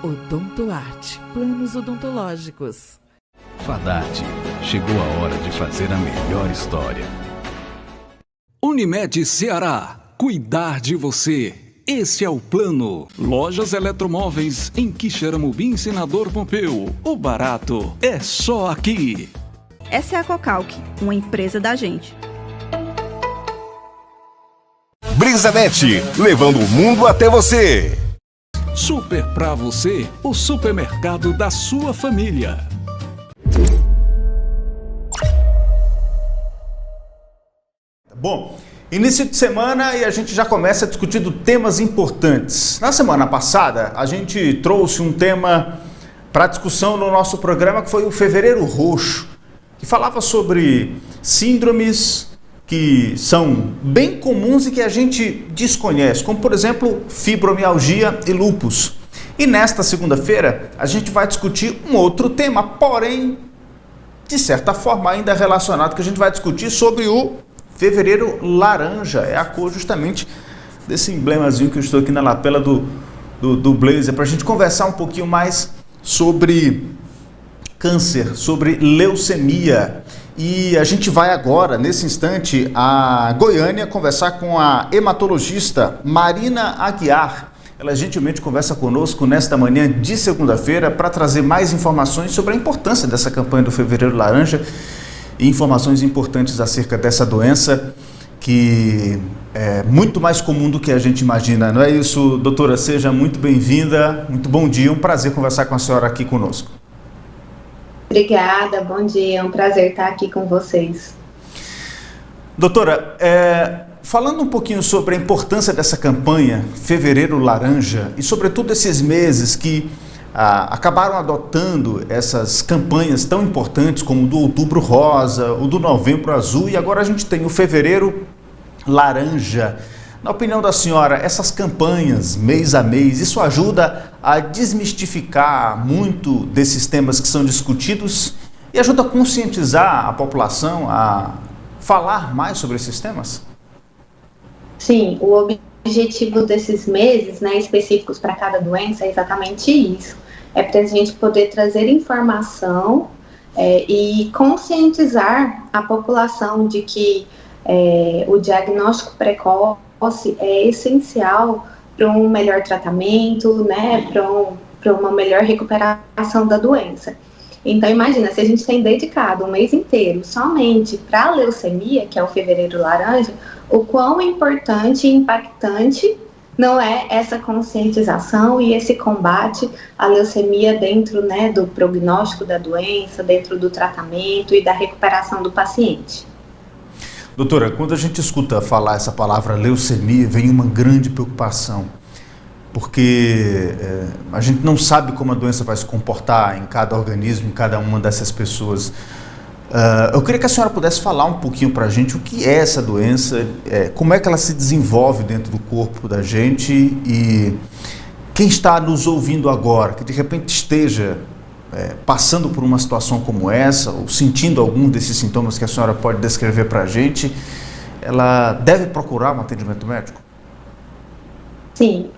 Odontoarte, planos odontológicos. Fadarte, chegou a hora de fazer a melhor história. Unimed Ceará, cuidar de você. Esse é o plano. Lojas Eletromóveis em Quixeramobim, Senador Pompeu. O barato é só aqui. Essa é a Cocalc, uma empresa da gente. Brisanet, levando o mundo até você. Super pra você, o supermercado da sua família. Bom, início de semana e a gente já começa discutindo temas importantes. Na semana passada, a gente trouxe um tema para discussão no nosso programa que foi o Fevereiro Roxo, que falava sobre síndromes que são bem comuns e que a gente desconhece, como por exemplo fibromialgia e lúpus. E nesta segunda-feira a gente vai discutir um outro tema, porém de certa forma ainda relacionado, que a gente vai discutir sobre o Fevereiro Laranja. É a cor justamente desse emblemazinho que eu estou aqui na lapela do blazer, para a gente conversar um pouquinho mais sobre câncer, sobre leucemia. E a gente vai agora, nesse instante, a Goiânia conversar com a hematologista Marina Aguiar. Ela gentilmente conversa conosco nesta manhã de segunda-feira para trazer mais informações sobre a importância dessa campanha do Fevereiro Laranja e informações importantes acerca dessa doença que é muito mais comum do que a gente imagina. Não é isso, doutora? Seja muito bem-vinda, muito bom dia, um prazer conversar com a senhora aqui conosco. Obrigada, bom dia, é um prazer estar aqui com vocês. Doutora, falando um pouquinho sobre a importância dessa campanha Fevereiro Laranja e sobretudo esses meses que acabaram adotando essas campanhas tão importantes como o do Outubro Rosa, o do Novembro Azul e agora a gente tem o Fevereiro Laranja. Na opinião da senhora, essas campanhas, mês a mês, isso ajuda a desmistificar muito desses temas que são discutidos e ajuda a conscientizar a população a falar mais sobre esses temas? Sim, o objetivo desses meses, né, específicos para cada doença é exatamente isso. É para a gente poder trazer informação e conscientizar a população de que o diagnóstico precoce é essencial para um melhor tratamento, né, para uma melhor recuperação da doença. Então, imagina, se a gente tem dedicado um mês inteiro somente para a leucemia, que é o Fevereiro Laranja, o quão importante e impactante não é essa conscientização e esse combate à leucemia dentro, né, do prognóstico da doença, dentro do tratamento e da recuperação do paciente. Doutora, quando a gente escuta falar essa palavra leucemia, vem uma grande preocupação, porque a gente não sabe como a doença vai se comportar em cada organismo, em cada uma dessas pessoas. Eu queria que a senhora pudesse falar um pouquinho para a gente o que é essa doença, como é que ela se desenvolve dentro do corpo da gente e quem está nos ouvindo agora, que de repente esteja passando por uma situação como essa, ou sentindo algum desses sintomas que a senhora pode descrever para a gente, ela deve procurar um atendimento médico? Sim,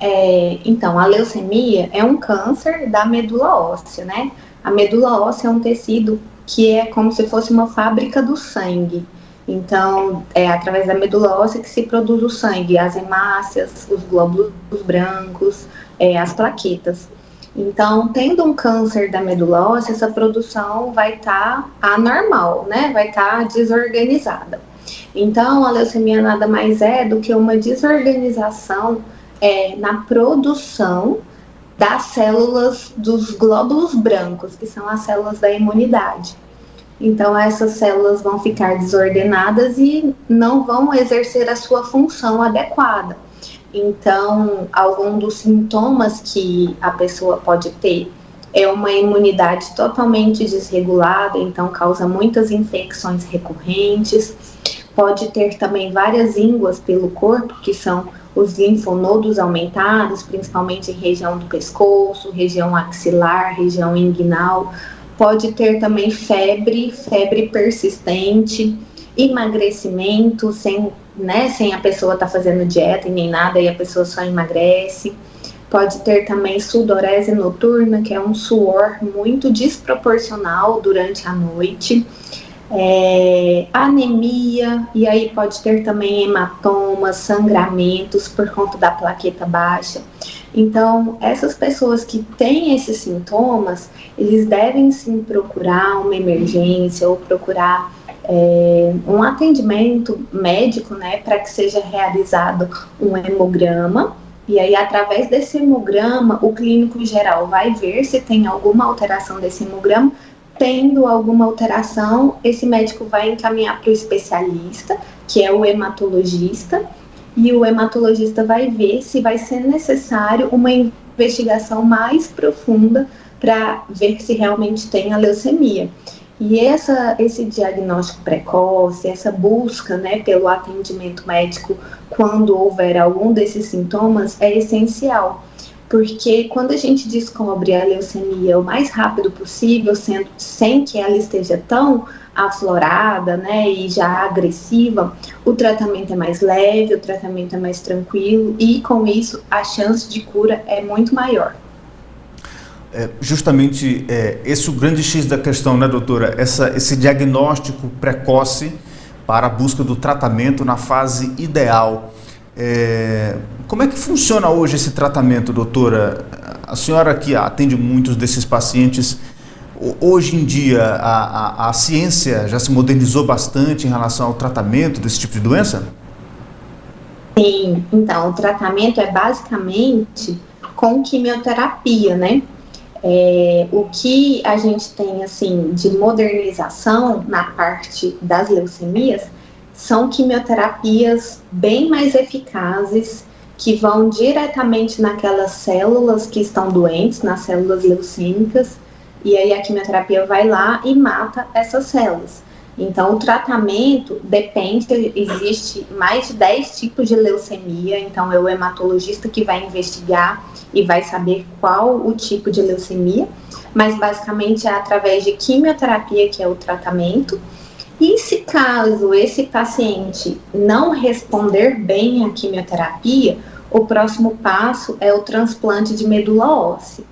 então a leucemia é um câncer da medula óssea, né? A medula óssea é um tecido que é como se fosse uma fábrica do sangue. Então, é através da medula óssea que se produz o sangue, as hemácias, os glóbulos brancos, as plaquetas. Então, tendo um câncer da medula óssea, essa produção vai estar anormal, né? Vai estar desorganizada. Então, a leucemia nada mais é do que uma desorganização na produção das células dos glóbulos brancos, que são as células da imunidade. Então, essas células vão ficar desordenadas e não vão exercer a sua função adequada. Então, algum dos sintomas que a pessoa pode ter é uma imunidade totalmente desregulada, então causa muitas infecções recorrentes. Pode ter também várias ínguas pelo corpo, que são os linfonodos aumentados, principalmente em região do pescoço, região axilar, região inguinal. Pode ter também febre persistente, emagrecimento sem a pessoa estar fazendo dieta e nem nada, e a pessoa só emagrece. pode ter também sudorese noturna, que é um suor muito desproporcional durante a noite, anemia, e aí pode ter também hematomas, sangramentos por conta da plaqueta baixa. Então, essas pessoas que têm esses sintomas, eles devem sim procurar uma emergência ou procurar um atendimento médico, né, para que seja realizado um hemograma. E aí, através desse hemograma, o clínico geral vai ver se tem alguma alteração desse hemograma. Tendo alguma alteração, esse médico vai encaminhar para o especialista, que é o hematologista, e o hematologista vai ver se vai ser necessário uma investigação mais profunda para ver se realmente tem a leucemia. E esse diagnóstico precoce, essa busca, né, pelo atendimento médico quando houver algum desses sintomas é essencial. Porque quando a gente descobre a leucemia o mais rápido possível, sem que ela esteja tão aflorada, né, e já agressiva, o tratamento é mais leve, o tratamento é mais tranquilo e, com isso, a chance de cura é muito maior. Justamente esse é o grande X da questão, né, doutora? Esse diagnóstico precoce para a busca do tratamento na fase ideal. Como é que funciona hoje esse tratamento, doutora? A senhora que atende muitos desses pacientes, hoje em dia a ciência já se modernizou bastante em relação ao tratamento desse tipo de doença? Sim, então o tratamento é basicamente com quimioterapia, né? O que a gente tem assim de modernização na parte das leucemias são quimioterapias bem mais eficazes, que vão diretamente naquelas células que estão doentes, nas células leucêmicas, e aí a quimioterapia vai lá e mata essas células. Então, o tratamento depende, existe mais de 10 tipos de leucemia, então é o hematologista que vai investigar e vai saber qual o tipo de leucemia, mas basicamente é através de quimioterapia que é o tratamento. E se caso esse paciente não responder bem à quimioterapia, o próximo passo é o transplante de medula óssea.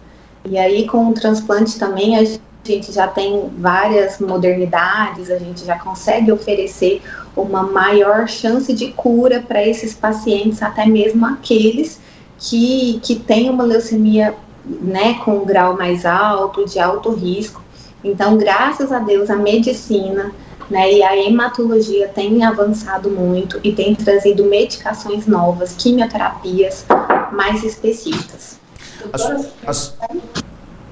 E aí com o transplante também a gente já tem várias modernidades, a gente já consegue oferecer uma maior chance de cura para esses pacientes, até mesmo aqueles que têm uma leucemia, né, com um grau mais alto, de alto risco. Então, graças a Deus, a medicina, né, e a hematologia tem avançado muito e tem trazido medicações novas, quimioterapias mais específicas.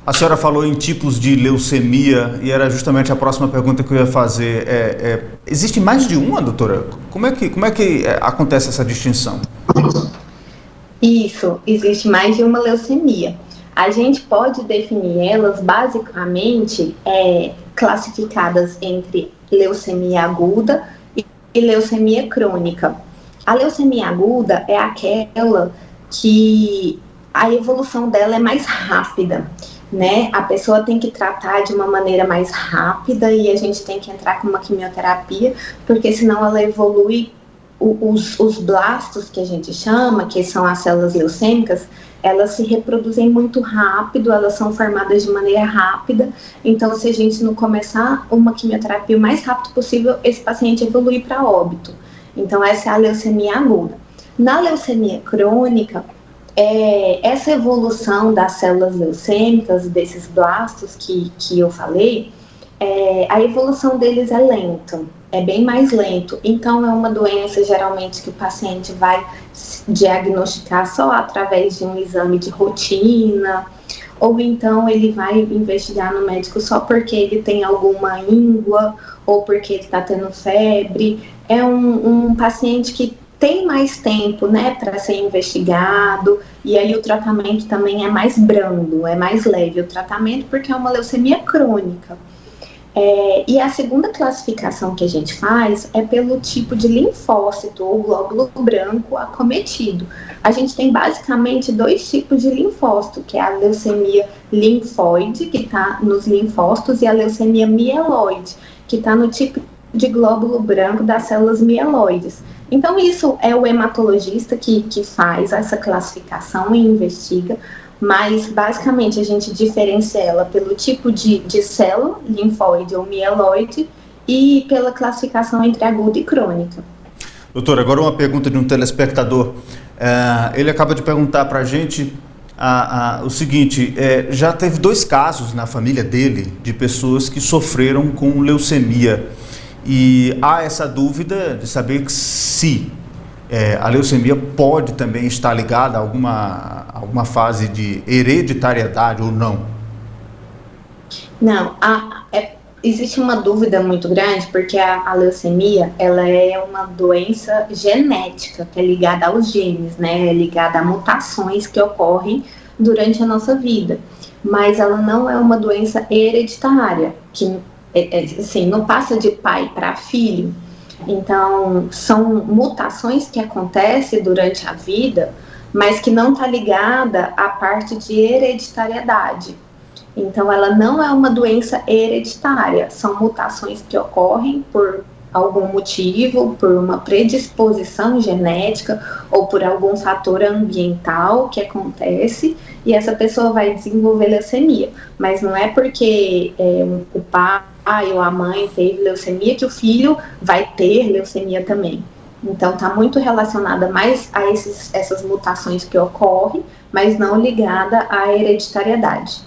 A senhora falou em tipos de leucemia e era justamente a próxima pergunta que eu ia fazer. Existe mais de uma, doutora? Como é que acontece essa distinção? Isso, existe mais de uma leucemia. A gente pode definir elas basicamente classificadas entre leucemia aguda e leucemia crônica. A leucemia aguda é aquela que a evolução dela é mais rápida, né? A pessoa tem que tratar de uma maneira mais rápida e a gente tem que entrar com uma quimioterapia, porque senão ela evolui. Os blastos que a gente chama, que são as células leucêmicas, elas se reproduzem muito rápido, elas são formadas de maneira rápida, então se a gente não começar uma quimioterapia o mais rápido possível, esse paciente evolui para óbito. Então essa é a leucemia aguda. Na leucemia crônica, essa evolução das células leucêmicas, desses blastos que eu falei, a evolução deles é lenta, é bem mais lento. Então, é uma doença, geralmente, que o paciente vai diagnosticar só através de um exame de rotina, ou então ele vai investigar no médico só porque ele tem alguma íngua, ou porque ele está tendo febre. É um paciente que tem mais tempo, né, para ser investigado, e aí o tratamento também é mais brando, é mais leve o tratamento, porque é uma leucemia crônica. E a segunda classificação que a gente faz é pelo tipo de linfócito ou glóbulo branco acometido. A gente tem basicamente 2 tipos de linfócito, que é a leucemia linfóide, que está nos linfócitos, e a leucemia mieloide, que está no tipo de glóbulo branco das células mieloides. Então, isso é o hematologista que faz essa classificação e investiga, mas basicamente a gente diferencia ela pelo tipo de célula, linfóide ou mieloide, e pela classificação entre aguda e crônica. Doutora, agora uma pergunta de um telespectador. Ele acaba de perguntar para a gente o seguinte: já teve 2 casos na família dele de pessoas que sofreram com leucemia, e há essa dúvida de saber se a leucemia pode também estar ligada a alguma fase de hereditariedade ou não. Não, existe uma dúvida muito grande, porque a leucemia, ela é uma doença genética, que é ligada aos genes, né? É ligada a mutações que ocorrem durante a nossa vida. Mas ela não é uma doença hereditária, que assim, não passa de pai para filho. Então, são mutações que acontecem durante a vida, mas que não está ligada à parte de hereditariedade. Então, ela não é uma doença hereditária, são mutações que ocorrem por algum motivo, por uma predisposição genética ou por algum fator ambiental que acontece, e essa pessoa vai desenvolver leucemia. Mas não é porque o pai ou a mãe teve leucemia que o filho vai ter leucemia também. Então, está muito relacionada mais a essas mutações que ocorrem, mas não ligada à hereditariedade.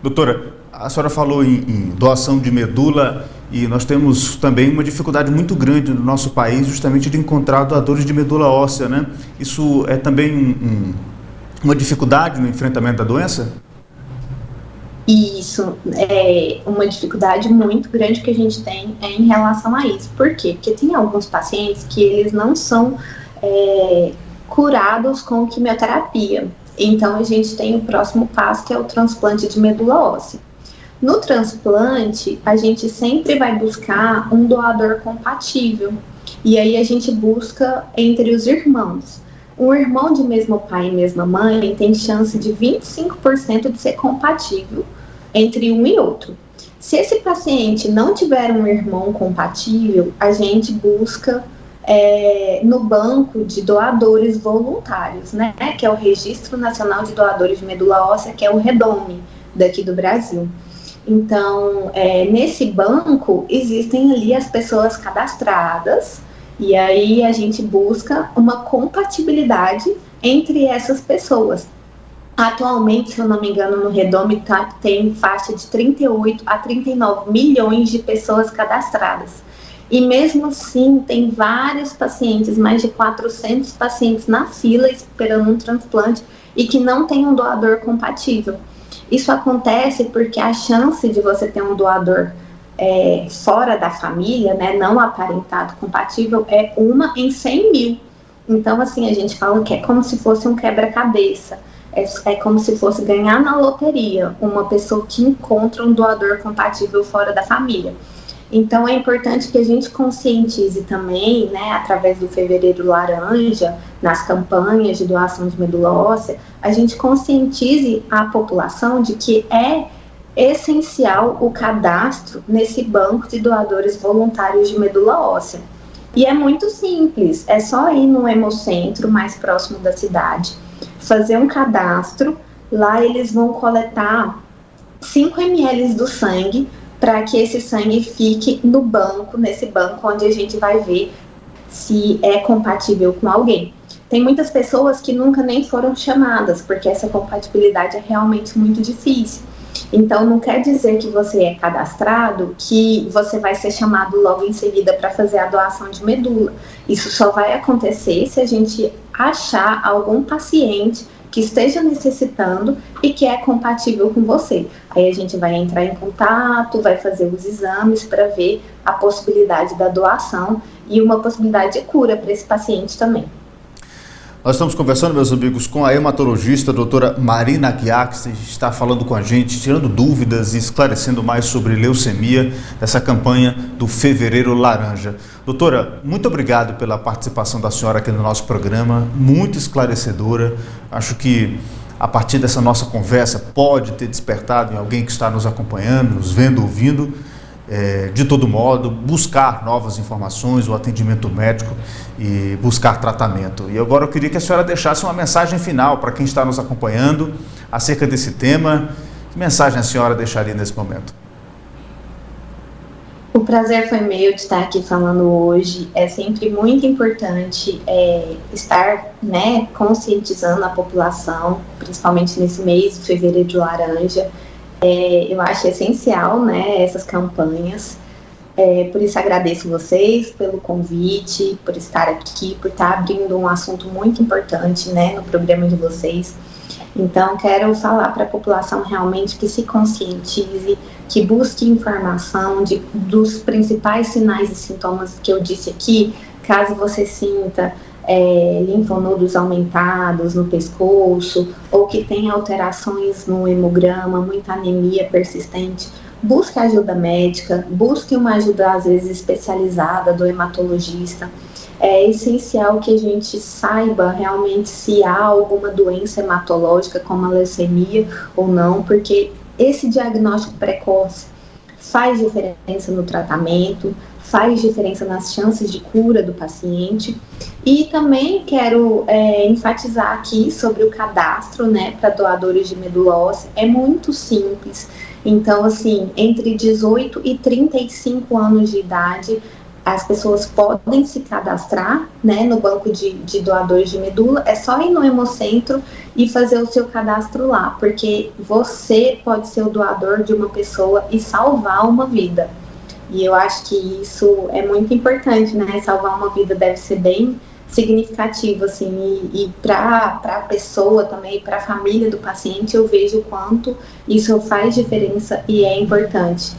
Doutora, a senhora falou em doação de medula, e nós temos também uma dificuldade muito grande no nosso país, justamente de encontrar doadores de medula óssea, né? Isso é também uma dificuldade no enfrentamento da doença? Isso é uma dificuldade muito grande que a gente tem em relação a isso. Por quê? Porque tem alguns pacientes que eles não são curados com quimioterapia. Então, a gente tem o próximo passo, que é o transplante de medula óssea. No transplante, a gente sempre vai buscar um doador compatível. E aí a gente busca entre os irmãos. Um irmão de mesmo pai e mesma mãe tem chance de 25% de ser compatível entre um e outro. Se esse paciente não tiver um irmão compatível, a gente busca no banco de doadores voluntários, né? Que é o Registro Nacional de Doadores de Medula Óssea, que é o REDOME daqui do Brasil. Então, nesse banco existem ali as pessoas cadastradas, e aí a gente busca uma compatibilidade entre essas pessoas. Atualmente, se eu não me engano, no REDOME tem faixa de 38 a 39 milhões de pessoas cadastradas. E mesmo assim, tem vários pacientes, mais de 400 pacientes na fila esperando um transplante e que não tem um doador compatível. Isso acontece porque a chance de você ter um doador fora da família, né, não aparentado compatível, é 1 em 100 mil. Então, assim, a gente fala que é como se fosse um quebra-cabeça. É como se fosse ganhar na loteria uma pessoa que encontra um doador compatível fora da família. Então, é importante que a gente conscientize também, né, através do Fevereiro Laranja, nas campanhas de doação de medula óssea, a gente conscientize a população de que é essencial o cadastro nesse banco de doadores voluntários de medula óssea. E é muito simples, é só ir no hemocentro mais próximo da cidade, fazer um cadastro, lá eles vão coletar 5 ml do sangue, para que esse sangue fique no banco, nesse banco onde a gente vai ver se é compatível com alguém. Tem muitas pessoas que nunca nem foram chamadas, porque essa compatibilidade é realmente muito difícil. Então, não quer dizer que você é cadastrado, que você vai ser chamado logo em seguida para fazer a doação de medula. Isso só vai acontecer se a gente achar algum paciente que esteja necessitando e que é compatível com você. Aí a gente vai entrar em contato, vai fazer os exames para ver a possibilidade da doação e uma possibilidade de cura para esse paciente também. Nós estamos conversando, meus amigos, com a hematologista, a doutora Marina Aguiar, que está falando com a gente, tirando dúvidas e esclarecendo mais sobre leucemia, essa campanha do Fevereiro Laranja. Doutora, muito obrigado pela participação da senhora aqui no nosso programa, muito esclarecedora. Acho que a partir dessa nossa conversa pode ter despertado em alguém que está nos acompanhando, nos vendo, ouvindo, de todo modo, buscar novas informações, o atendimento médico e buscar tratamento. E agora eu queria que a senhora deixasse uma mensagem final para quem está nos acompanhando acerca desse tema. Que mensagem a senhora deixaria nesse momento? O prazer foi meu de estar aqui falando hoje. É sempre muito importante estar, né, conscientizando a população, principalmente nesse mês de fevereiro de laranja. Eu acho essencial, né, essas campanhas. Por isso agradeço vocês pelo convite, por estar aqui, por estar abrindo um assunto muito importante, né, no programa de vocês. Então, quero falar para a população realmente que se conscientize, que busque informação dos principais sinais e sintomas que eu disse aqui, caso você sinta linfonodos aumentados no pescoço, ou que tenha alterações no hemograma, muita anemia persistente, busque ajuda médica, busque uma ajuda às vezes especializada do hematologista. É essencial que a gente saiba realmente se há alguma doença hematológica como a leucemia ou não, porque esse diagnóstico precoce faz diferença no tratamento, faz diferença nas chances de cura do paciente. E também quero enfatizar aqui sobre o cadastro, né, para doadores de medula óssea. É muito simples. Então, assim, entre 18 e 35 anos de idade, as pessoas podem se cadastrar, né, no banco de doadores de medula. É só ir no Hemocentro e fazer o seu cadastro lá, porque você pode ser o doador de uma pessoa e salvar uma vida. E eu acho que isso é muito importante, né? Salvar uma vida deve ser bem significativo, assim, e para a pessoa também, para a família do paciente, eu vejo o quanto isso faz diferença e é importante.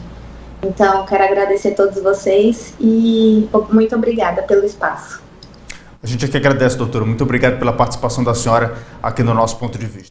Então, quero agradecer a todos vocês e muito obrigada pelo espaço. A gente aqui agradece, doutora. Muito obrigado pela participação da senhora aqui no nosso Ponto de Vista.